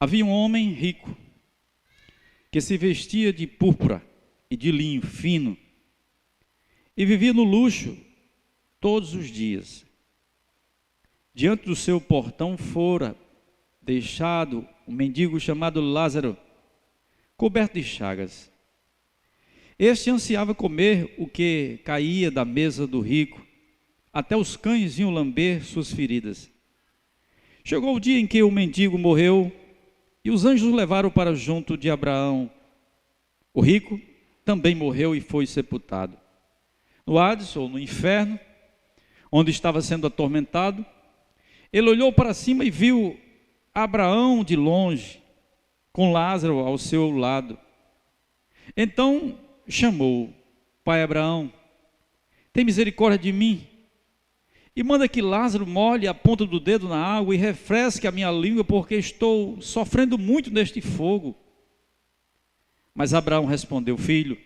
Havia um homem rico que se vestia de púrpura e de linho fino e vivia no luxo todos os dias. Diante do seu portão fora deixado um mendigo chamado Lázaro, coberto de chagas. Este ansiava comer o que caía da mesa do rico, até os cães vinham lamber suas feridas. Chegou o dia em que o mendigo morreu e os anjos o levaram para junto de Abraão. O rico também morreu e foi sepultado. No Hades, ou no inferno, onde estava sendo atormentado, ele olhou para cima e viu Abraão de longe, com Lázaro ao seu lado. Então chamou: Pai Abraão, tem misericórdia de mim e manda que Lázaro molhe a ponta do dedo na água e refresque a minha língua, porque estou sofrendo muito neste fogo. Mas Abraão respondeu: Filho,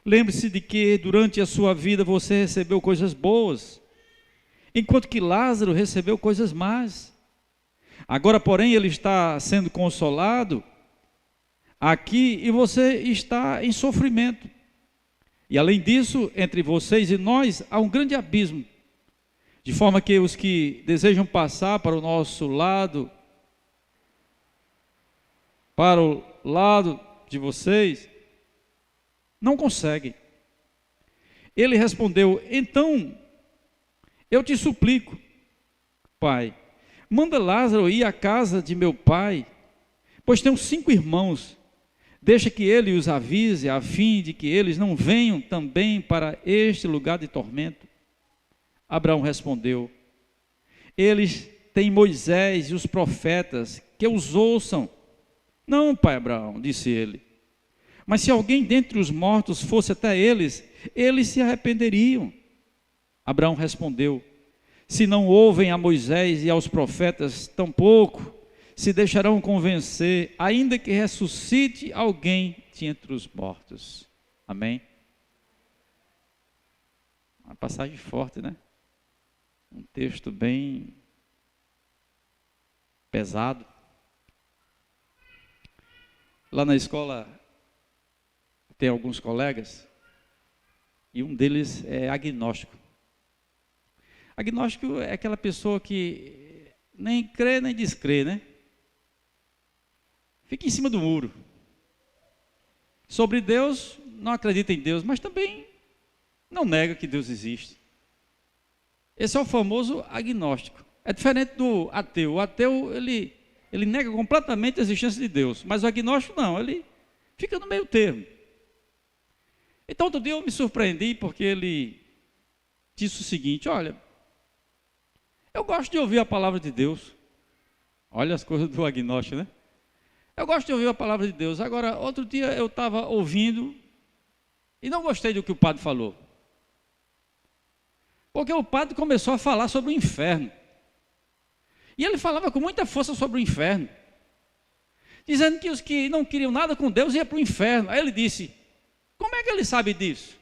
lembre-se de que durante a sua vida você recebeu coisas boas, enquanto que Lázaro recebeu coisas más. Agora, porém, ele está sendo consolado aqui e você está em sofrimento. E além disso, entre vocês e nós há um grande abismo, de forma que os que desejam passar para o nosso lado, para o lado de vocês, não conseguem. Ele respondeu: Então, eu te suplico, Pai, manda Lázaro ir à casa de meu pai, pois tenho 5 irmãos. Deixa que ele os avise, a fim de que eles não venham também para este lugar de tormento. Abraão respondeu: Eles têm Moisés e os profetas, que os ouçam. Não, pai Abraão, disse ele, mas se alguém dentre os mortos fosse até eles, eles se arrependeriam. Abraão respondeu: Se não ouvem a Moisés e aos profetas, tampouco se deixarão convencer, ainda que ressuscite alguém de entre os mortos. Amém? Uma passagem forte, né? Um texto bem pesado. Lá na escola tem alguns colegas e um deles é agnóstico. Agnóstico é aquela pessoa que nem crê nem descrê, né? Fica em cima do muro. Sobre Deus, não acredita em Deus, mas também não nega que Deus existe. Esse é o famoso agnóstico. É diferente do ateu. O ateu, ele nega completamente a existência de Deus, mas o agnóstico não, ele fica no meio termo. Então, outro dia eu me surpreendi porque ele disse o seguinte: olha, eu gosto de ouvir a palavra de Deus. Olha as coisas do agnóstico, né? Eu gosto de ouvir a palavra de Deus. Agora, outro dia eu estava ouvindo e não gostei do que o padre falou. Porque o padre começou a falar sobre o inferno. E ele falava com muita força sobre o inferno, dizendo que os que não queriam nada com Deus iam para o inferno. Aí ele disse: como é que ele sabe disso?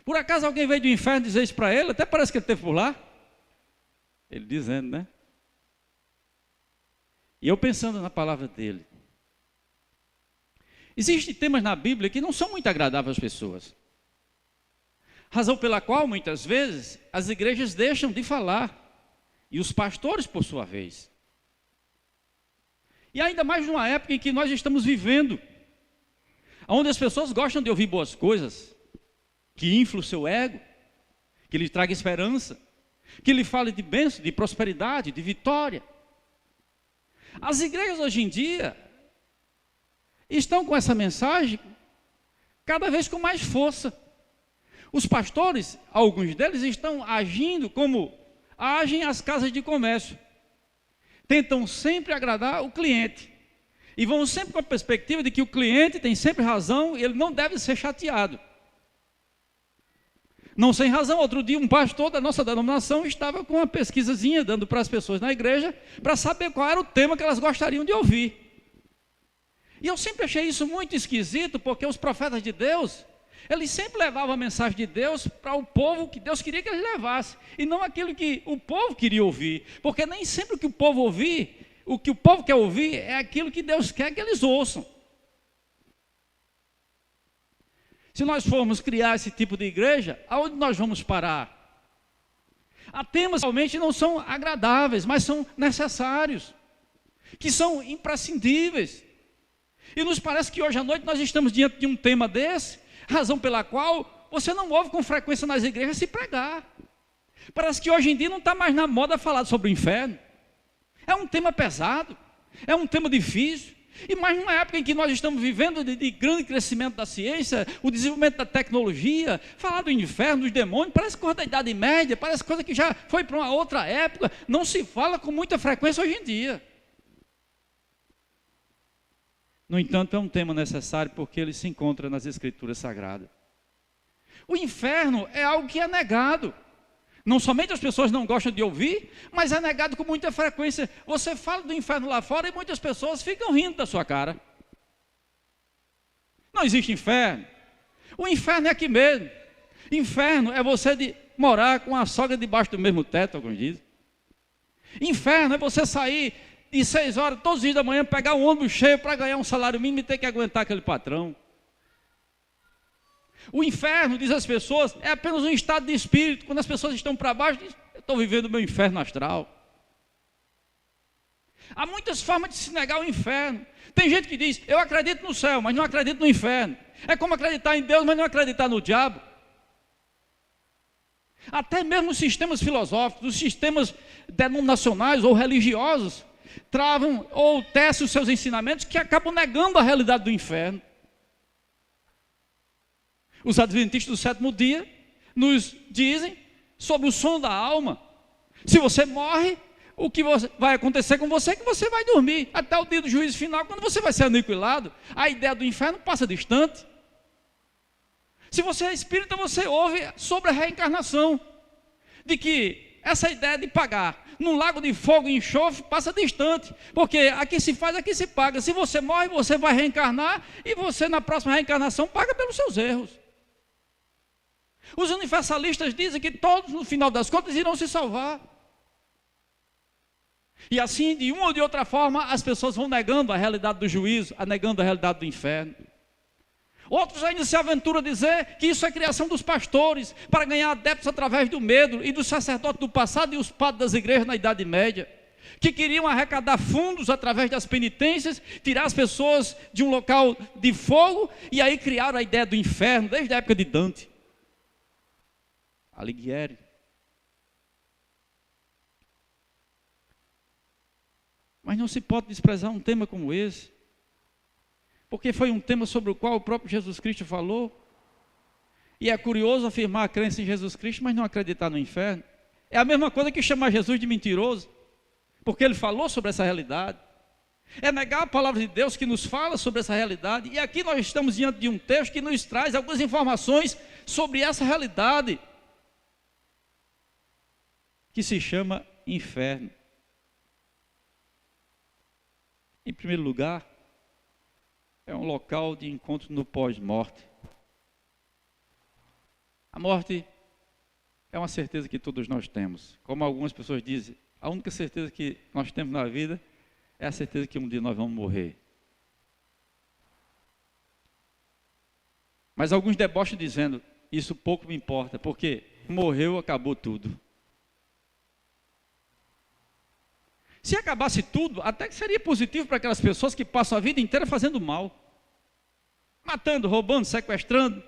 Por acaso alguém veio do inferno dizer isso para ele? Até parece que ele esteve por lá. Ele dizendo, né? E eu pensando na palavra dele. Existem temas na Bíblia que não são muito agradáveis às pessoas. Razão pela qual, muitas vezes, as igrejas deixam de falar. E os pastores, por sua vez. E ainda mais numa época em que nós estamos vivendo, onde as pessoas gostam de ouvir boas coisas, que inflam o seu ego, que lhe traga esperança, que lhe fale de bênção, de prosperidade, de vitória. As igrejas hoje em dia estão com essa mensagem cada vez com mais força. Os pastores, alguns deles, estão agindo como agem as casas de comércio. Tentam sempre agradar o cliente. E vão sempre com a perspectiva de que o cliente tem sempre razão e ele não deve ser chateado. Não sem razão, outro dia um pastor da nossa denominação estava com uma pesquisazinha dando para as pessoas na igreja para saber qual era o tema que elas gostariam de ouvir. E eu sempre achei isso muito esquisito, porque os profetas de Deus, eles sempre levavam a mensagem de Deus para o povo que Deus queria que eles levassem, e não aquilo que o povo queria ouvir, porque nem sempre o que o povo o que o povo quer ouvir é aquilo que Deus quer que eles ouçam. Se nós formos criar esse tipo de igreja, aonde nós vamos parar? Há temas que realmente não são agradáveis, mas são necessários, que são imprescindíveis. E nos parece que hoje à noite nós estamos diante de um tema desse, razão pela qual você não ouve com frequência nas igrejas se pregar. Parece que hoje em dia não está mais na moda falar sobre o inferno. É um tema pesado, é um tema difícil. E mais numa época em que nós estamos vivendo de grande crescimento da ciência, o desenvolvimento da tecnologia, falar do inferno, dos demônios, parece coisa da Idade Média, parece coisa que já foi para uma outra época, não se fala com muita frequência hoje em dia. No entanto, é um tema necessário porque ele se encontra nas Escrituras Sagradas. O inferno é algo que é negado. Não somente as pessoas não gostam de ouvir, mas é negado com muita frequência. Você fala do inferno lá fora e muitas pessoas ficam rindo da sua cara. Não existe inferno. O inferno é aqui mesmo. Inferno é você morar com a sogra debaixo do mesmo teto, alguns dizem. Inferno é você sair de 6 horas todos os dias da manhã, pegar um ônibus cheio para ganhar um salário mínimo e ter que aguentar aquele patrão. O inferno, diz as pessoas, é apenas um estado de espírito. Quando as pessoas estão para baixo, dizem, eu estou vivendo o meu inferno astral. Há muitas formas de se negar o inferno. Tem gente que diz, eu acredito no céu, mas não acredito no inferno. É como acreditar em Deus, mas não acreditar no diabo. Até mesmo os sistemas filosóficos, os sistemas denominacionais ou religiosos, travam ou tecem os seus ensinamentos que acabam negando a realidade do inferno. Os adventistas do sétimo dia nos dizem sobre o sono da alma. Se você morre, o que vai acontecer com você é que você vai dormir até o dia do juízo final, quando você vai ser aniquilado. A ideia do inferno passa distante. Se você é espírita, você ouve sobre a reencarnação, de que essa ideia de pagar num lago de fogo e enxofre passa distante, porque aqui se faz, aqui se paga. Se você morre, você vai reencarnar e você na próxima reencarnação paga pelos seus erros. Os universalistas dizem que todos, no final das contas, irão se salvar. E assim, de uma ou de outra forma, as pessoas vão negando a realidade do juízo, negando a realidade do inferno. Outros ainda se aventuram a dizer que isso é criação dos pastores, para ganhar adeptos através do medo, e dos sacerdotes do passado e os padres das igrejas na Idade Média, que queriam arrecadar fundos através das penitências, tirar as pessoas de um local de fogo, e aí criaram a ideia do inferno, desde a época de Dante. Alighieri. Mas não se pode desprezar um tema como esse, porque foi um tema sobre o qual o próprio Jesus Cristo falou. E é curioso afirmar a crença em Jesus Cristo, mas não acreditar no inferno. É a mesma coisa que chamar Jesus de mentiroso, porque ele falou sobre essa realidade. É negar a palavra de Deus que nos fala sobre essa realidade. E aqui nós estamos diante de um texto que nos traz algumas informações sobre essa realidade, que se chama inferno. Em primeiro lugar, é um local de encontro no pós-morte. A morte é uma certeza que todos nós temos. Como algumas pessoas dizem, a única certeza que nós temos na vida é a certeza que um dia nós vamos morrer. Mas alguns debocham dizendo, isso pouco me importa, porque morreu, acabou tudo. Se acabasse tudo, até que seria positivo para aquelas pessoas que passam a vida inteira fazendo mal. Matando, roubando, sequestrando,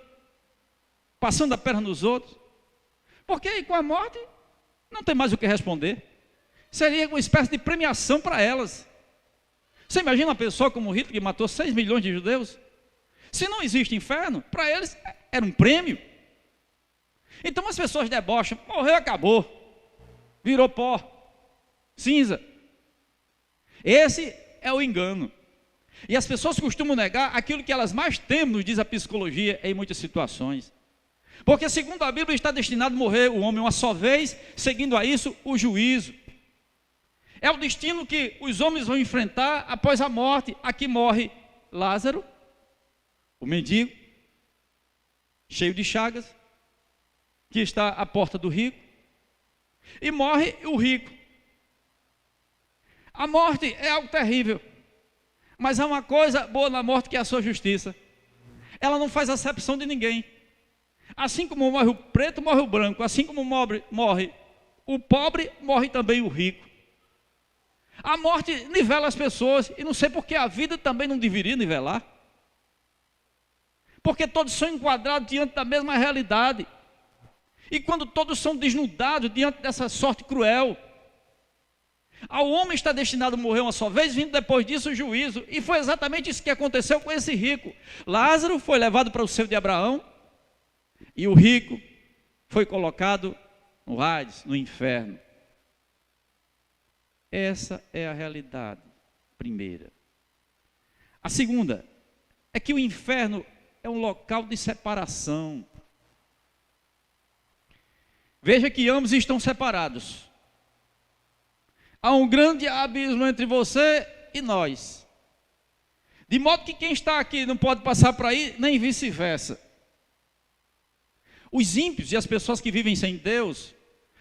passando a perna nos outros. Porque aí com a morte, não tem mais o que responder. Seria uma espécie de premiação para elas. Você imagina uma pessoa como Hitler, que matou 6 milhões de judeus? Se não existe inferno, para eles era um prêmio. Então as pessoas debocham, morreu, acabou. Virou pó, cinza. Esse é o engano. E as pessoas costumam negar aquilo que elas mais temem, nos diz a psicologia, em muitas situações. Porque segundo a Bíblia está destinado a morrer o homem uma só vez, seguindo a isso o juízo. É o destino que os homens vão enfrentar após a morte. Aqui morre Lázaro, o mendigo, cheio de chagas, que está à porta do rico, e morre o rico. A morte é algo terrível, mas há uma coisa boa na morte, que é a sua justiça. Ela não faz acepção de ninguém. Assim como morre o preto, morre o branco. Assim como morre o pobre, morre também o rico. A morte nivela as pessoas, e não sei por que a vida também não deveria nivelar. Porque todos são enquadrados diante da mesma realidade. E quando todos são desnudados diante dessa sorte cruel, ao homem está destinado a morrer uma só vez, vindo depois disso o juízo. E foi exatamente isso que aconteceu com esse rico. Lázaro foi levado para o seio de Abraão, e o rico foi colocado no Hades, no inferno. Essa é a realidade primeira. A segunda é que o inferno é um local de separação. Veja que ambos estão separados. Há um grande abismo entre você e nós. De modo que quem está aqui não pode passar por aí, nem vice-versa. Os ímpios e as pessoas que vivem sem Deus,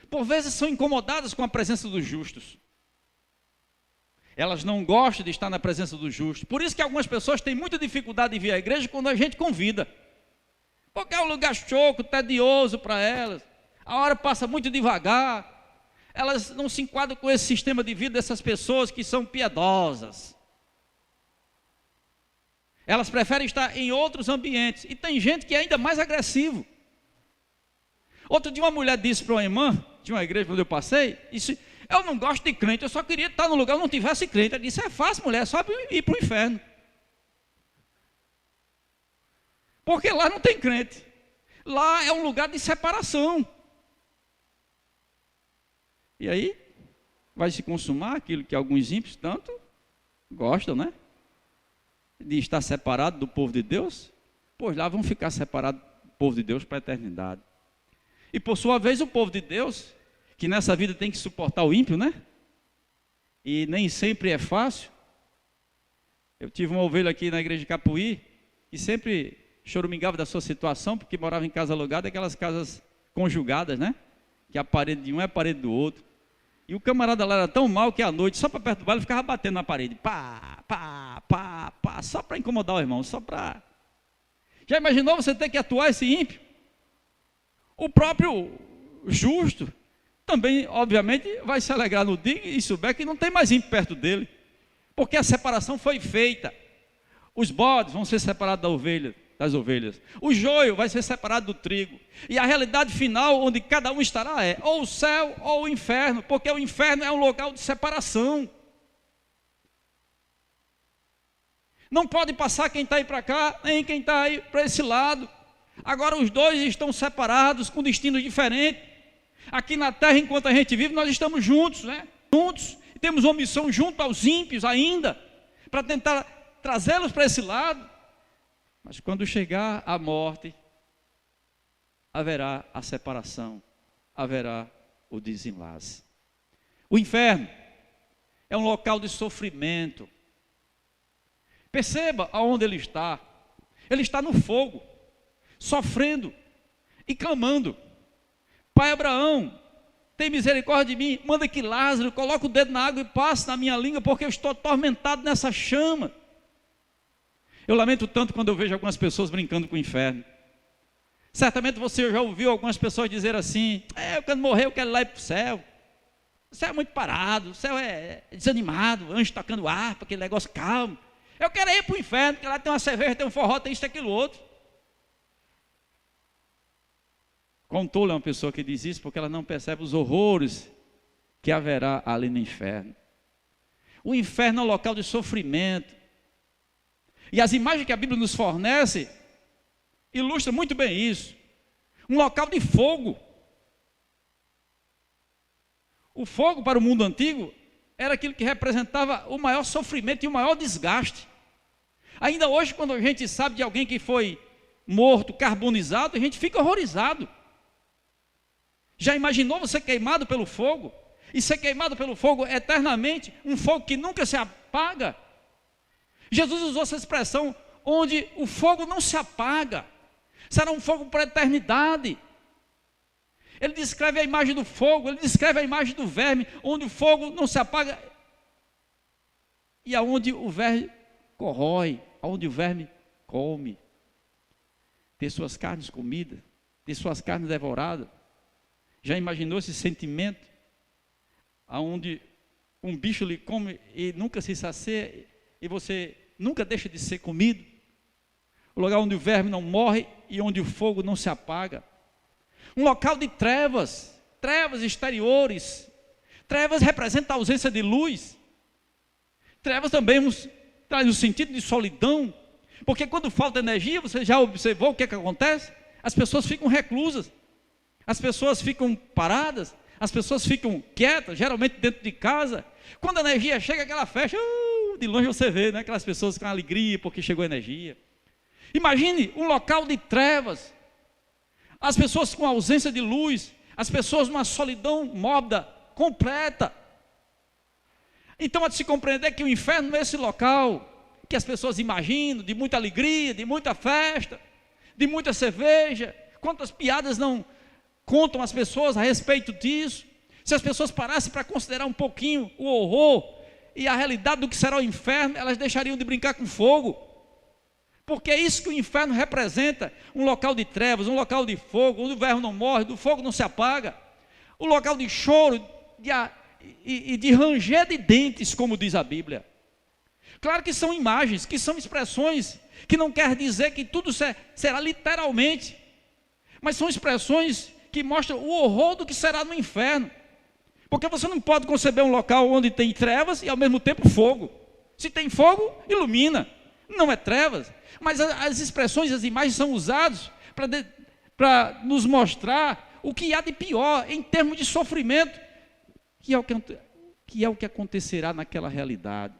por vezes são incomodadas com a presença dos justos. Elas não gostam de estar na presença dos justos. Por isso que algumas pessoas têm muita dificuldade de vir à igreja quando a gente convida. Porque é um lugar choco, tedioso para elas. A hora passa muito devagar. Elas não se enquadram com esse sistema de vida dessas pessoas que são piedosas. Elas preferem estar em outros ambientes. E tem gente que é ainda mais agressivo. Outro dia uma mulher disse para uma irmã de uma igreja onde eu passei, disse: eu não gosto de crente, eu só queria estar no lugar onde não tivesse crente. Ela disse: é fácil, mulher, é só ir para o inferno. Porque lá não tem crente. Lá é um lugar de separação. E aí, vai se consumar aquilo que alguns ímpios tanto gostam, né? De estar separado do povo de Deus. Pois lá vão ficar separados do povo de Deus para a eternidade. E por sua vez o povo de Deus, que nessa vida tem que suportar o ímpio, né? E nem sempre é fácil. Eu tive uma ovelha aqui na igreja de Capuí, que sempre choramingava da sua situação, porque morava em casa alugada, aquelas casas conjugadas, né? Que a parede de um é a parede do outro. E o camarada lá era tão mal que à noite, só para perturbar, ele ficava batendo na parede. Pá, pá, pá, pá, só para incomodar o irmão, só para... Já imaginou você ter que atuar esse ímpio? O próprio justo também, obviamente, vai se alegrar no dia e souber que não tem mais ímpio perto dele. Porque a separação foi feita. Os bodes vão ser separados das ovelhas. O joio vai ser separado do trigo. E a realidade final, onde cada um estará, é ou o céu ou o inferno. Porque o inferno é um local de separação. Não pode passar quem está aí para cá, nem quem está aí para esse lado. Agora os dois estão separados, com destinos diferentes. Aqui na terra, enquanto a gente vive, nós estamos juntos, né? Juntos. E temos uma missão junto aos ímpios ainda, para tentar trazê-los para esse lado. Mas quando chegar a morte, haverá a separação, haverá o desenlace. O inferno é um local de sofrimento. Perceba aonde ele está. Ele está no fogo, sofrendo e clamando: Pai Abraão, tem misericórdia de mim, manda que Lázaro coloque o dedo na água e passe na minha língua, porque eu estou atormentado nessa chama. Eu lamento tanto quando eu vejo algumas pessoas brincando com o inferno. Certamente você já ouviu algumas pessoas dizer assim: eu quando morrer eu quero ir lá para o céu. O céu é muito parado, o céu é desanimado, anjo tocando harpa, aquele negócio calmo. Eu quero ir para o inferno, porque lá tem uma cerveja, tem um forró, tem isso, aquilo, outro. Quão tola é uma pessoa que diz isso, porque ela não percebe os horrores que haverá ali no inferno. O inferno é um local de sofrimento. E as imagens que a Bíblia nos fornece ilustram muito bem isso. Um local de fogo. O fogo para o mundo antigo era aquilo que representava o maior sofrimento e o maior desgaste. Ainda hoje, quando a gente sabe de alguém que foi morto, carbonizado, a gente fica horrorizado. Já imaginou você queimado pelo fogo? E ser queimado pelo fogo eternamente, um fogo que nunca se apaga? Jesus usou essa expressão, onde o fogo não se apaga, será um fogo para a eternidade. Ele descreve a imagem do fogo, ele descreve a imagem do verme, onde o fogo não se apaga. e aonde o verme corrói, aonde o verme come, ter suas carnes comidas, ter suas carnes devoradas. Já imaginou esse sentimento? Aonde um bicho lhe come e nunca se sacia, e você nunca deixa de ser comido? O lugar onde o verme não morre e onde o fogo não se apaga. Um local de trevas, trevas exteriores. Trevas representa a ausência de luz. Trevas também traz o sentido de solidão, porque quando falta energia, você já observou o que acontece? As pessoas ficam reclusas, as pessoas ficam paradas, as pessoas ficam quietas, geralmente dentro de casa. Quando a energia chega, aquela festa, de longe você vê, né? Aquelas pessoas com alegria porque chegou energia. Imagine um local de trevas, as pessoas com ausência de luz, as pessoas numa solidão mórbida, completa. Então, há de se compreender que o inferno é esse local que as pessoas imaginam, de muita alegria, de muita festa, de muita cerveja. Quantas piadas não contam as pessoas a respeito disso? Se as pessoas parassem para considerar um pouquinho o horror e a realidade do que será o inferno, elas deixariam de brincar com fogo. Porque é isso que o inferno representa, um local de trevas, um local de fogo, onde o verme não morre, do fogo não se apaga, um local de choro e de ranger de dentes, como diz a Bíblia. Claro que são imagens, que são expressões, que não quer dizer que tudo será literalmente, mas são expressões que mostram o horror do que será no inferno. Porque você não pode conceber um local onde tem trevas e ao mesmo tempo fogo. Se tem fogo, ilumina, não é trevas. Mas as expressões, as imagens são usadas para nos mostrar o que há de pior em termos de sofrimento, que é o que acontecerá naquela realidade.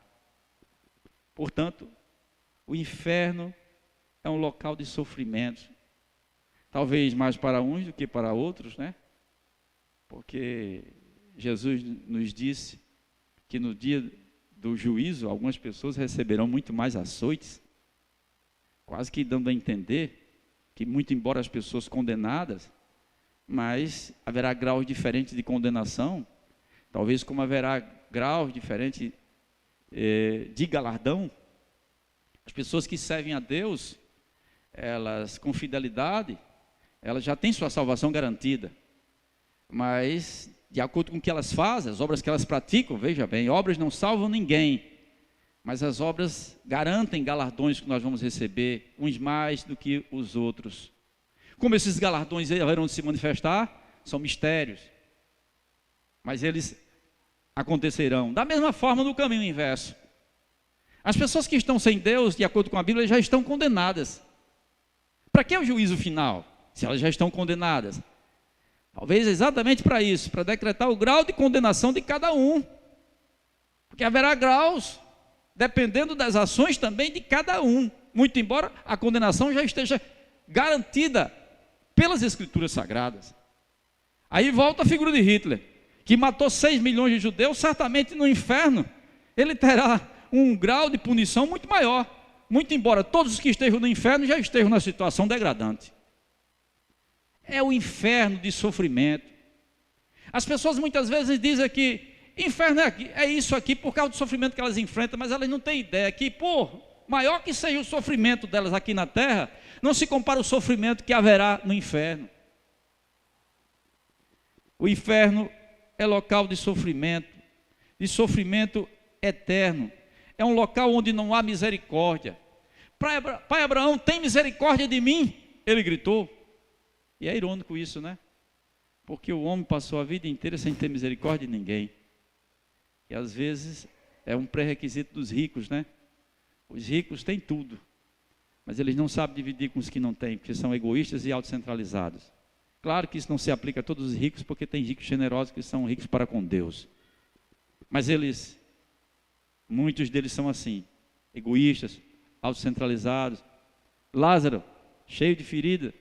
Portanto, o inferno é um local de sofrimento, talvez mais para uns do que para outros, né? Porque Jesus nos disse que no dia do juízo, algumas pessoas receberão muito mais açoites, quase que dando a entender que, muito embora as pessoas condenadas, mas haverá graus diferentes de condenação, talvez como haverá graus diferentes de galardão. As pessoas que servem a Deus, elas com fidelidade, elas já têm sua salvação garantida, mas de acordo com o que elas fazem, as obras que elas praticam, veja bem, obras não salvam ninguém, mas as obras garantem galardões que nós vamos receber, uns mais do que os outros. Como esses galardões haverão de se manifestar, são mistérios, mas eles acontecerão. Da mesma forma, no caminho inverso, as pessoas que estão sem Deus, de acordo com a Bíblia, já estão condenadas. Para que o juízo final, se elas já estão condenadas? Talvez exatamente para isso, para decretar o grau de condenação de cada um, porque haverá graus, dependendo das ações também de cada um, muito embora a condenação já esteja garantida pelas Escrituras Sagradas. Aí volta a figura de Hitler, que matou 6 milhões de judeus. Certamente no inferno ele terá um grau de punição muito maior, muito embora todos os que estejam no inferno já estejam na situação degradante. É o inferno de sofrimento. As pessoas muitas vezes dizem que inferno é isso aqui por causa do sofrimento que elas enfrentam, mas elas não têm ideia que, por maior que seja o sofrimento delas aqui na terra, não se compara ao sofrimento que haverá no inferno. O inferno é local de sofrimento eterno. É um local onde não há misericórdia. Pai Abraão, tem misericórdia de mim? Ele gritou. E é irônico isso, né? Porque o homem passou a vida inteira sem ter misericórdia de ninguém. E às vezes é um pré-requisito dos ricos, né? Os ricos têm tudo, mas eles não sabem dividir com os que não têm, porque são egoístas e autocentralizados. Claro que isso não se aplica a todos os ricos, porque tem ricos generosos que são ricos para com Deus. Mas muitos deles são assim, egoístas, autocentralizados. Lázaro, cheio de ferida,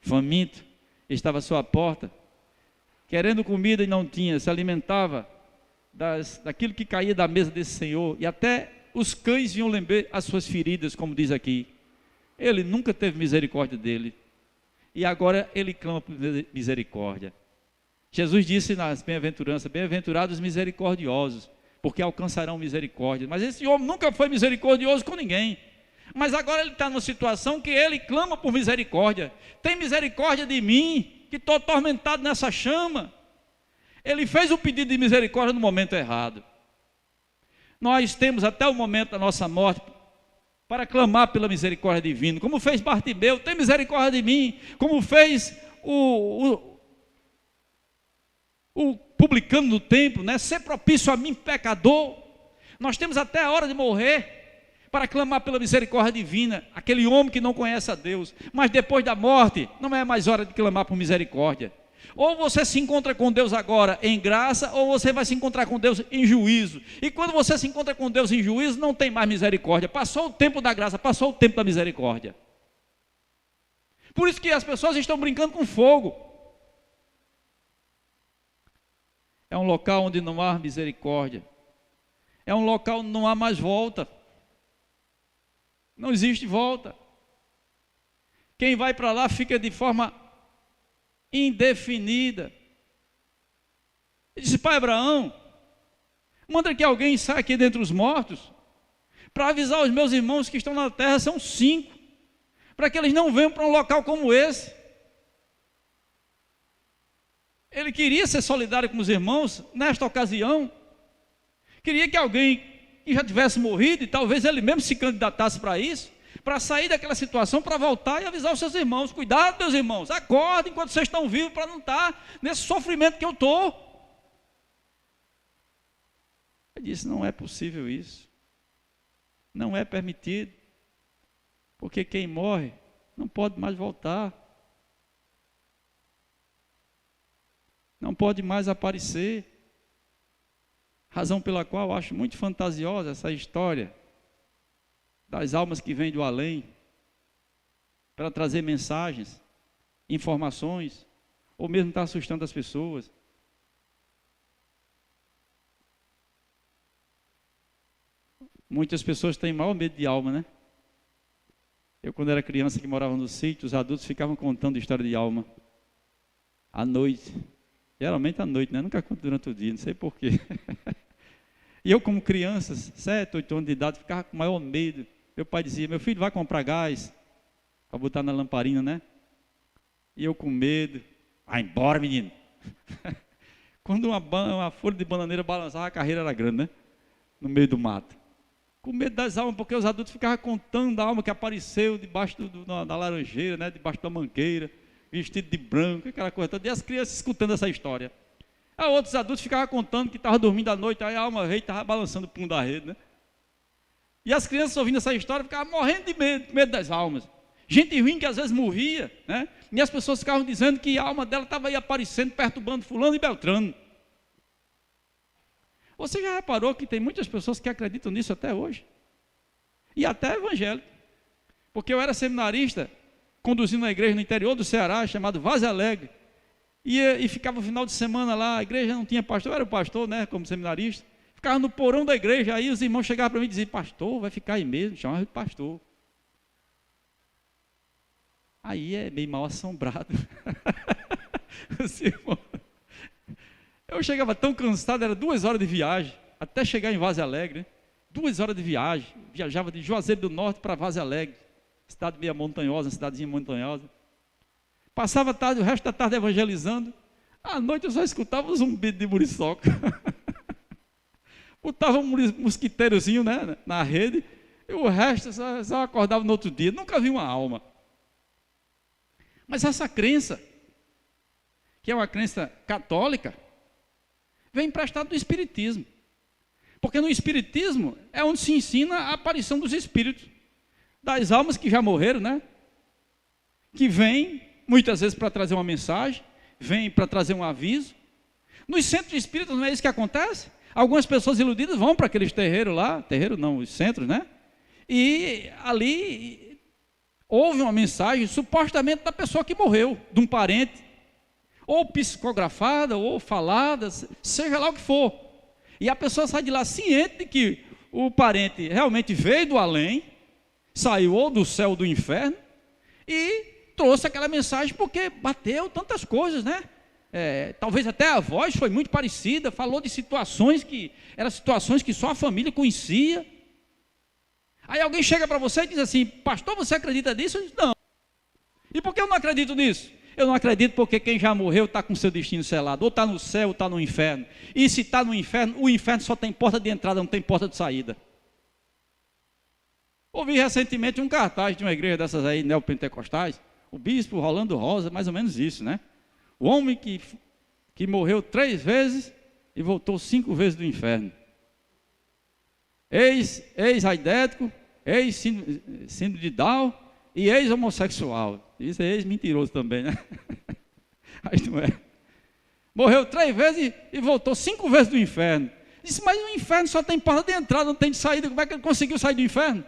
faminto, estava à sua porta, querendo comida e não tinha, se alimentava daquilo que caía da mesa desse Senhor, e até os cães vinham lamber as suas feridas, como diz aqui. Ele nunca teve misericórdia dele, e agora ele clama por misericórdia. Jesus disse nas bem-aventuranças, bem-aventurados os misericordiosos, porque alcançarão misericórdia. Mas esse homem nunca foi misericordioso com ninguém. Mas agora ele está numa situação que ele clama por misericórdia. Tem misericórdia de mim, que estou atormentado nessa chama. Ele fez o pedido de misericórdia no momento errado. Nós temos até o momento da nossa morte para clamar pela misericórdia divina, como fez Bartimeu, tem misericórdia de mim, como fez o publicano do templo, né? Ser propício a mim, pecador. Nós temos até a hora de morrer para clamar pela misericórdia divina, aquele homem que não conhece a Deus, mas depois da morte, não é mais hora de clamar por misericórdia. Ou você se encontra com Deus agora em graça, ou você vai se encontrar com Deus em juízo. E quando você se encontra com Deus em juízo, não tem mais misericórdia. Passou o tempo da graça, passou o tempo da misericórdia. Por isso que as pessoas estão brincando com fogo. É um local onde não há misericórdia. É um local onde não há mais volta. Não existe volta. Quem vai para lá fica de forma indefinida. Ele disse: pai Abraão, manda que alguém saia aqui dentre os mortos, para avisar os meus irmãos que estão na terra, são 5, para que eles não venham para um local como esse. Ele queria ser solidário com os irmãos nesta ocasião, queria que alguém que já tivesse morrido, e talvez ele mesmo se candidatasse para isso, para sair daquela situação, para voltar e avisar os seus irmãos: cuidado, meus irmãos, acordem enquanto vocês estão vivos, para não estar nesse sofrimento que eu estou. Ele disse: não é possível isso, não é permitido, porque quem morre não pode mais voltar, não pode mais aparecer. Razão pela qual eu acho muito fantasiosa essa história das almas que vêm do além para trazer mensagens, informações, ou mesmo estar assustando as pessoas. Muitas pessoas têm maior medo de alma, né? Eu, quando era criança que morava no sítio, os adultos ficavam contando história de alma à noite. Geralmente à noite, né? Nunca conto durante o dia, não sei porquê. E eu, como criança, 7, 8 anos de idade, ficava com maior medo. Meu pai dizia: meu filho, vai comprar gás para botar na lamparina, né? E eu com medo: vai embora, menino. Quando uma folha de bananeira balançava, a carreira era grande, né? No meio do mato. Com medo das almas, porque os adultos ficavam contando a alma que apareceu debaixo da laranjeira, né? Debaixo da mangueira, vestido de branco, aquela coisa toda. E as crianças escutando essa história. Aí outros adultos ficavam contando que estavam dormindo à noite, aí a alma veio e estava balançando o punho da rede, né? E as crianças ouvindo essa história ficavam morrendo de medo das almas. Gente ruim que às vezes morria, né? E as pessoas ficavam dizendo que a alma dela estava aí aparecendo, perturbando fulano e beltrano. Você já reparou que tem muitas pessoas que acreditam nisso até hoje? E até evangélico. Porque eu era seminarista, conduzindo uma igreja no interior do Ceará, chamado Vaze Alegre. E ficava o final de semana lá, a igreja não tinha pastor, eu era o pastor, né, como seminarista. Ficava no porão da igreja, aí os irmãos chegavam para mim e diziam: pastor, vai ficar aí mesmo, chamava de pastor. Aí é meio mal assombrado. Eu chegava tão cansado, era 2 horas de viagem, até chegar em Vaze Alegre, 2 horas de viagem, viajava de Juazeiro do Norte para Vaze Alegre, cidade meio montanhosa, cidadezinha montanhosa. Passava a tarde, o resto da tarde evangelizando, à noite eu só escutava um zumbido de muriçoca. Botava um mosquiteirozinho, né, na rede, e o resto só acordava no outro dia, nunca vi uma alma. Mas essa crença, que é uma crença católica, vem emprestada do Espiritismo. Porque no Espiritismo é onde se ensina a aparição dos espíritos, das almas que já morreram, né? Que vêm, muitas vezes, para trazer uma mensagem, vêm para trazer um aviso. Nos centros espíritas não é isso que acontece? Algumas pessoas iludidas vão para aqueles terreiros lá, terreiro não, os centros, né? E ali houve uma mensagem, supostamente da pessoa que morreu, de um parente, ou psicografada, ou falada, seja lá o que for. E a pessoa sai de lá ciente de que o parente realmente veio do além, saiu ou do céu ou do inferno, e trouxe aquela mensagem porque bateu tantas coisas, né? talvez até a voz foi muito parecida, falou de situações que eram situações que só a família conhecia. Aí alguém chega para você e diz assim: pastor, você acredita nisso? Eu digo: não. E por que eu não acredito nisso? Eu não acredito porque quem já morreu está com seu destino selado, ou está no céu ou está no inferno. E se está no inferno, o inferno só tem porta de entrada, não tem porta de saída. Ouvi recentemente um cartaz de uma igreja dessas aí, neopentecostais, o bispo Rolando Rosa, mais ou menos isso, né? O homem que morreu 3 vezes e voltou 5 vezes do inferno. Ex-aidético, ex-síndrome de Down e ex-homossexual. Isso é ex-mentiroso também, né? Mas não é. Morreu 3 vezes e voltou 5 vezes do inferno. Disse: mas o inferno só tem porta de entrada, não tem de saída. Como é que ele conseguiu sair do inferno?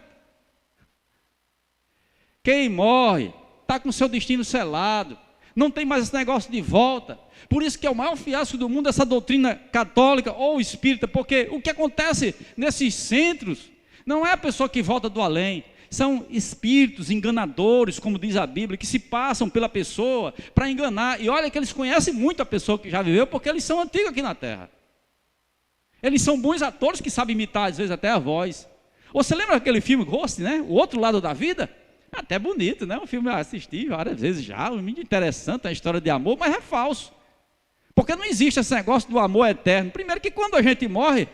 Quem morre está com seu destino selado, não tem mais esse negócio de volta. Por isso que é o maior fiasco do mundo essa doutrina católica ou espírita, porque o que acontece nesses centros não é a pessoa que volta do além, são espíritos enganadores, como diz a Bíblia, que se passam pela pessoa para enganar. E olha que eles conhecem muito a pessoa que já viveu, porque eles são antigos aqui na terra. Eles são bons atores que sabem imitar, às vezes até a voz. Você lembra daquele filme Ghost, né? O Outro Lado da Vida? Até bonito, né? Um filme que eu assisti várias vezes já, muito interessante, a história de amor, mas é falso. Porque não existe esse negócio do amor eterno. Primeiro que quando a gente morre,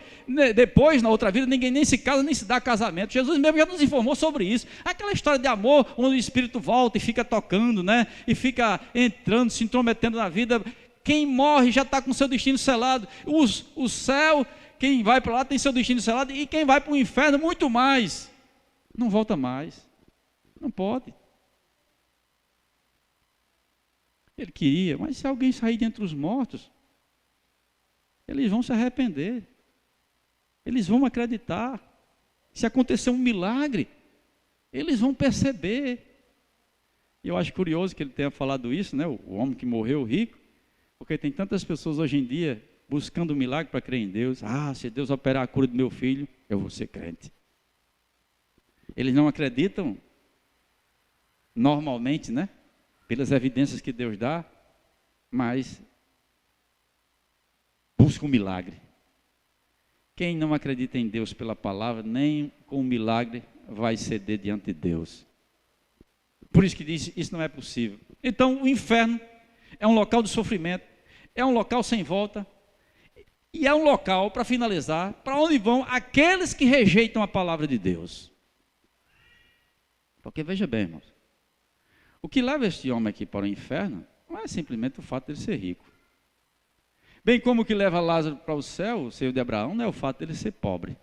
depois, na outra vida, ninguém nem se casa, nem se dá casamento. Jesus mesmo já nos informou sobre isso. Aquela história de amor, onde o Espírito volta e fica tocando, né? E fica entrando, se intrometendo na vida. Quem morre já está com seu destino selado. O céu, quem vai para lá tem seu destino selado. E quem vai para o inferno, muito mais. Não volta mais. Não pode. Ele queria, mas se alguém sair de entre os mortos, eles vão se arrepender. Eles vão acreditar. Se acontecer um milagre, eles vão perceber. E eu acho curioso que ele tenha falado isso, né? O homem que morreu rico, porque tem tantas pessoas hoje em dia buscando um milagre para crer em Deus. Ah, se Deus operar a cura do meu filho, eu vou ser crente. Eles não acreditam normalmente, né? Pelas evidências que Deus dá, mas busca um milagre. Quem não acredita em Deus pela palavra, nem com o milagre vai ceder diante de Deus. Por isso que diz, isso não é possível. Então o inferno é um local de sofrimento, é um local sem volta, e é um local, para finalizar, para onde vão aqueles que rejeitam a palavra de Deus. Porque veja bem, irmãos, o que leva este homem aqui para o inferno não é simplesmente o fato de ele ser rico. Bem como o que leva Lázaro para o céu, o seio de Abraão, não é o fato de ele ser pobre.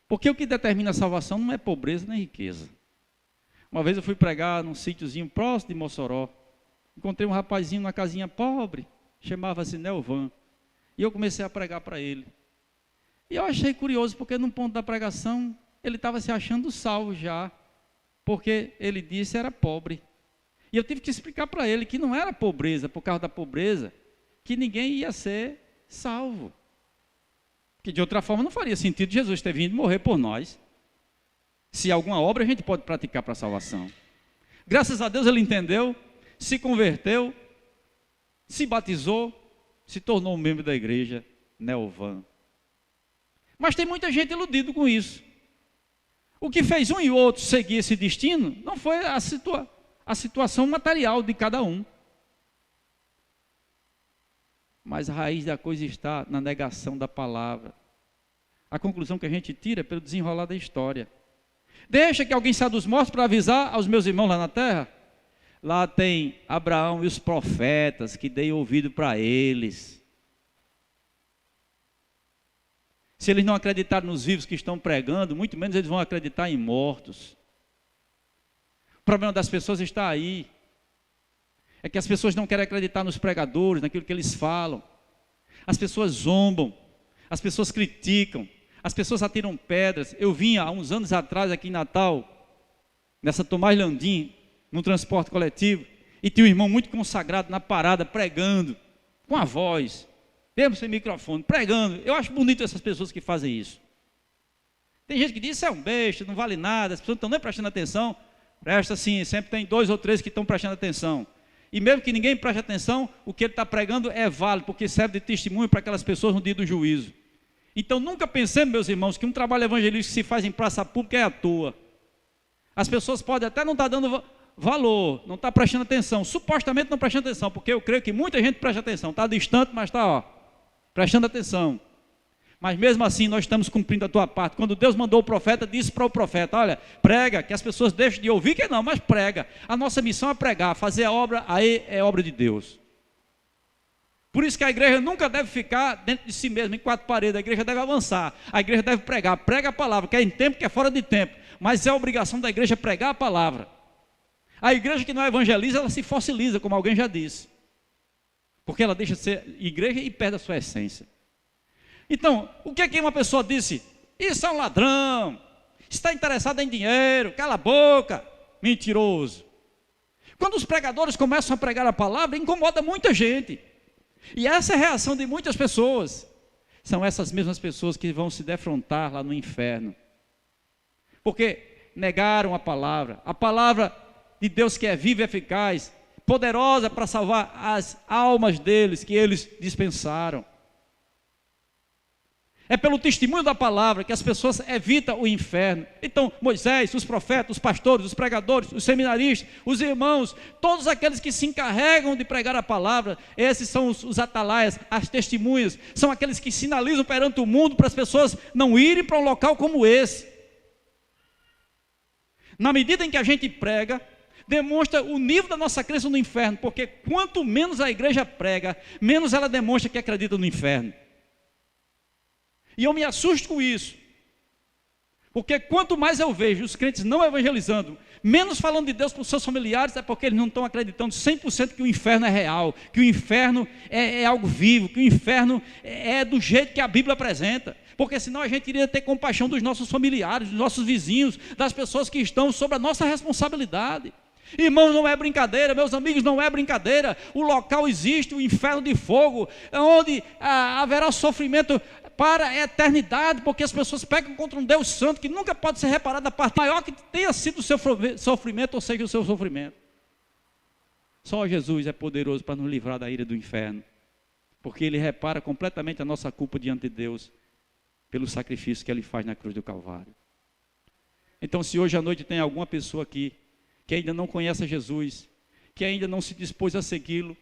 Porque o que determina a salvação não é pobreza nem riqueza. Uma vez eu fui pregar num sítiozinho próximo de Mossoró. Encontrei um rapazinho numa casinha pobre, chamava-se Nelvan. E eu comecei a pregar para ele. E eu achei curioso, porque num ponto da pregação, ele estava se achando salvo já. Porque ele disse era pobre. E eu tive que explicar para ele que não era pobreza, por causa da pobreza, que ninguém ia ser salvo. Que de outra forma não faria sentido Jesus ter vindo morrer por nós. Se alguma obra a gente pode praticar para a salvação. Graças a Deus ele entendeu, se converteu, se batizou, se tornou um membro da igreja Nelvan. Mas tem muita gente iludida com isso. O que fez um e outro seguir esse destino não foi a situação material de cada um. Mas a raiz da coisa está na negação da palavra. A conclusão que a gente tira é pelo desenrolar da história. Deixa que alguém saia dos mortos para avisar aos meus irmãos lá na terra. Lá tem Abraão e os profetas que dei ouvido para eles. Se eles não acreditarem nos vivos que estão pregando, muito menos eles vão acreditar em mortos. O problema das pessoas está aí. É que as pessoas não querem acreditar nos pregadores, naquilo que eles falam. As pessoas zombam, as pessoas criticam, as pessoas atiram pedras. Eu vinha há uns anos atrás aqui em Natal, nessa Tomás Landim, num transporte coletivo, e tinha um irmão muito consagrado na parada, pregando, com a voz, mesmo sem microfone, pregando. Eu acho bonito essas pessoas que fazem isso. Tem gente que diz, isso é um besta, não vale nada, as pessoas não estão nem prestando atenção. Presta sim, sempre tem 2 ou 3 que estão prestando atenção. E mesmo que ninguém preste atenção, o que ele está pregando é válido, porque serve de testemunho para aquelas pessoas no dia do juízo. Então nunca pensemos, meus irmãos, que um trabalho evangelístico que se faz em praça pública é à toa. As pessoas podem até não estar dando valor, não estar prestando atenção, supostamente não prestando atenção, porque eu creio que muita gente presta atenção, está distante, mas está prestando atenção. Mas mesmo assim nós estamos cumprindo a tua parte. Quando Deus mandou o profeta, disse para o profeta: olha, prega, que as pessoas deixem de ouvir, que não, mas prega. A nossa missão é pregar, fazer a obra, aí é obra de Deus. Por isso que a igreja nunca deve ficar dentro de si mesma, em quatro paredes. A igreja deve avançar, a igreja deve pregar, prega a palavra, quer em tempo, quer fora de tempo. Mas é a obrigação da igreja pregar a palavra. A igreja que não evangeliza, ela se fossiliza, como alguém já disse. Porque ela deixa de ser igreja e perde a sua essência. Então, o que é que uma pessoa disse? Isso é um ladrão, está interessado em dinheiro, cala a boca, mentiroso. Quando os pregadores começam a pregar a palavra, incomoda muita gente. E essa é a reação de muitas pessoas. São essas mesmas pessoas que vão se defrontar lá no inferno. Porque negaram a palavra de Deus que é viva e eficaz, poderosa para salvar as almas deles, que eles dispensaram. É pelo testemunho da palavra que as pessoas evitam o inferno. Então, Moisés, os profetas, os pastores, os pregadores, os seminaristas, os irmãos, todos aqueles que se encarregam de pregar a palavra, esses são os atalaias, as testemunhas, são aqueles que sinalizam perante o mundo para as pessoas não irem para um local como esse. Na medida em que a gente prega, demonstra o nível da nossa crença no inferno, porque quanto menos a igreja prega, menos ela demonstra que acredita no inferno. E eu me assusto com isso, porque quanto mais eu vejo os crentes não evangelizando, menos falando de Deus para os seus familiares, é porque eles não estão acreditando 100% que o inferno é real, que o inferno é algo vivo, que o inferno é do jeito que a Bíblia apresenta. Porque senão a gente iria ter compaixão dos nossos familiares, dos nossos vizinhos, das pessoas que estão sob a nossa responsabilidade. Irmãos, não é brincadeira, meus amigos, não é brincadeira. O local existe, o inferno de fogo, onde haverá sofrimento para a eternidade, porque as pessoas pecam contra um Deus santo que nunca pode ser reparado a parte maior que tenha sido o seu sofrimento, ou seja, o seu sofrimento. Só Jesus é poderoso para nos livrar da ira do inferno, porque Ele repara completamente a nossa culpa diante de Deus, pelo sacrifício que Ele faz na cruz do Calvário. Então, se hoje à noite tem alguma pessoa aqui que ainda não conhece a Jesus, que ainda não se dispôs a segui-lo,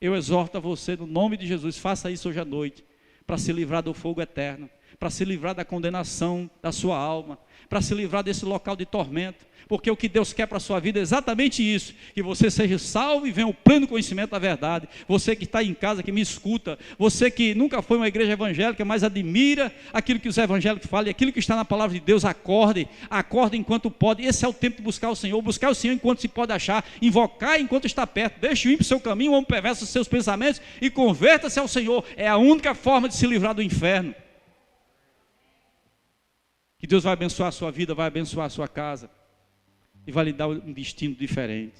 eu exorto a você, no nome de Jesus, faça isso hoje à noite, para se livrar do fogo eterno, para se livrar da condenação da sua alma, para se livrar desse local de tormento, porque o que Deus quer para a sua vida é exatamente isso, que você seja salvo e venha o pleno conhecimento da verdade. Você que está em casa, que me escuta, você que nunca foi uma igreja evangélica, mas admira aquilo que os evangélicos falam, e aquilo que está na palavra de Deus, acorde enquanto pode. Esse é o tempo de buscar o Senhor enquanto se pode achar, invocar enquanto está perto. Deixe o ímpio seu caminho, o homem perverso os seus pensamentos, e converta-se ao Senhor. É a única forma de se livrar do inferno. Que Deus vai abençoar a sua vida, vai abençoar a sua casa, e vai lhe dar um destino diferente.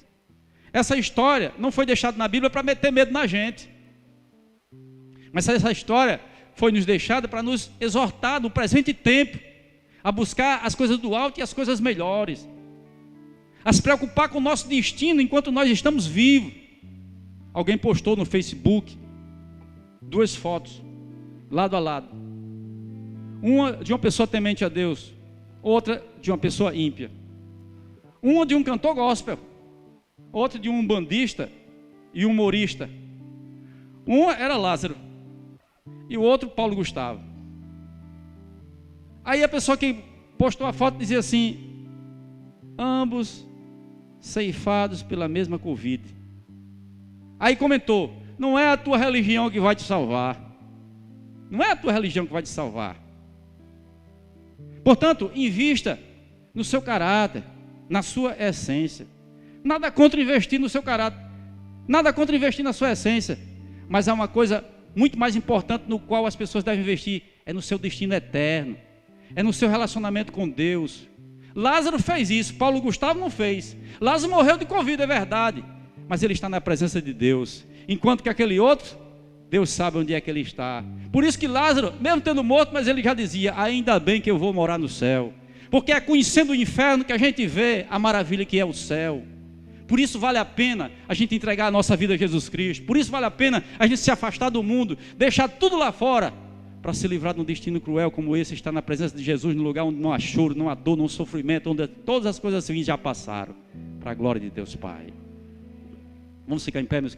Essa história não foi deixada na Bíblia para meter medo na gente, mas essa história foi nos deixada para nos exortar no presente tempo, a buscar as coisas do alto e as coisas melhores, a se preocupar com o nosso destino enquanto nós estamos vivos. Alguém postou no Facebook 2 fotos, lado a lado, uma de uma pessoa temente a Deus, outra de uma pessoa ímpia. Uma de um cantor gospel, outra de um bandista e humorista. Um era Lázaro e o outro Paulo Gustavo. Aí a pessoa que postou a foto dizia assim: ambos ceifados pela mesma Covid. Aí comentou: não é a tua religião que vai te salvar, não é a tua religião que vai te salvar. Portanto, invista no seu caráter, na sua essência. Nada contra investir no seu caráter, nada contra investir na sua essência, mas há uma coisa muito mais importante no qual as pessoas devem investir, é no seu destino eterno, é no seu relacionamento com Deus. Lázaro fez isso, Paulo Gustavo não fez. Lázaro morreu de Covid, é verdade, mas ele está na presença de Deus, enquanto que aquele outro, Deus sabe onde é que ele está. Por isso que Lázaro, mesmo tendo morto, mas ele já dizia: ainda bem que eu vou morar no céu, porque é conhecendo o inferno que a gente vê a maravilha que é o céu. Por isso vale a pena a gente entregar a nossa vida a Jesus Cristo. Por isso vale a pena a gente se afastar do mundo, deixar tudo lá fora, para se livrar de um destino cruel como esse, estar na presença de Jesus, no lugar onde não há choro, não há dor, não há sofrimento, onde todas as coisas ruins já passaram, para a glória de Deus Pai. Vamos ficar em pé, meus queridos.